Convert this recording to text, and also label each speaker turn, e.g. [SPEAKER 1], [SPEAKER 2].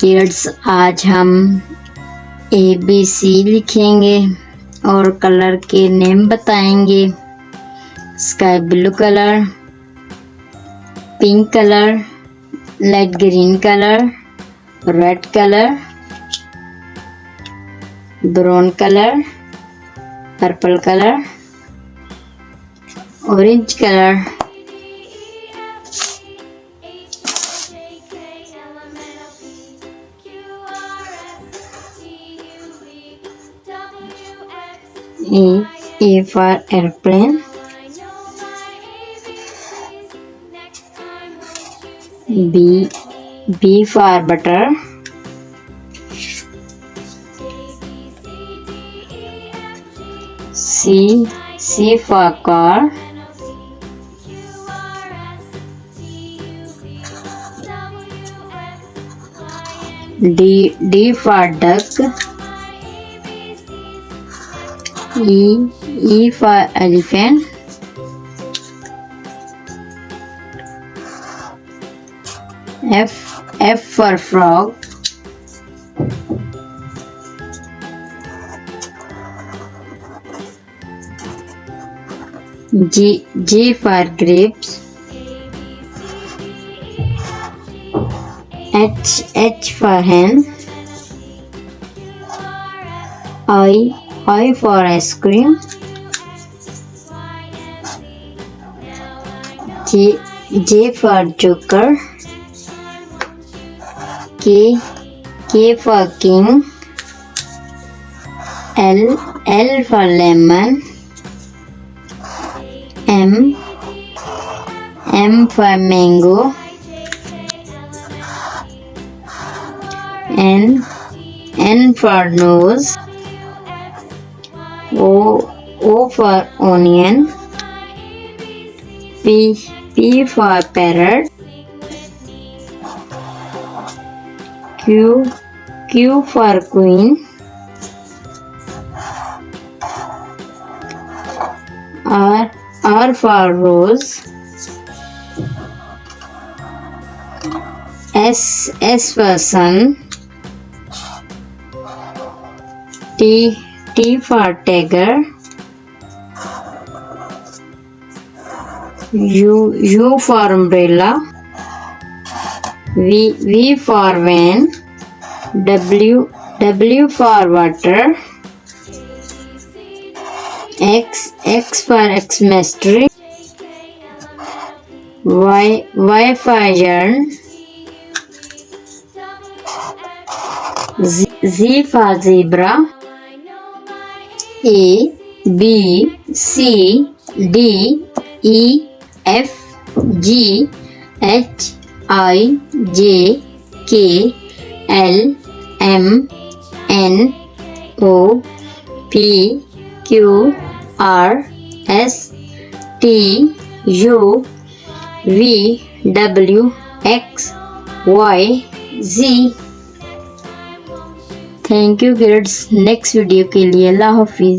[SPEAKER 1] Kids, आज हम ABC लिखेंगे और कलर के नेम बताएंगे। Sky blue colour, pink colour, light green colour, red colour, brown colour, purple colour, orange colour. A for airplane, B for butter, C for car, D for duck, E for elephant, F for frog, G for grapes, H for hen, I for ice cream, J for joker, K for king, L for lemon, M for mango, N for nose, O for onion, P for parrot, Q for queen, R for rose, S for sun, T for tiger, U for umbrella, V for van, W for water, X for Xmas tree, Y for yarn, Z for zebra, A, B, C, D, E, F, G, H, I, J, K, L, M, N, O, P, Q, R, S, T, U, V, W, X, Y, Z। Thank you kids. Next video के लिए अल्लाह हाफिज़।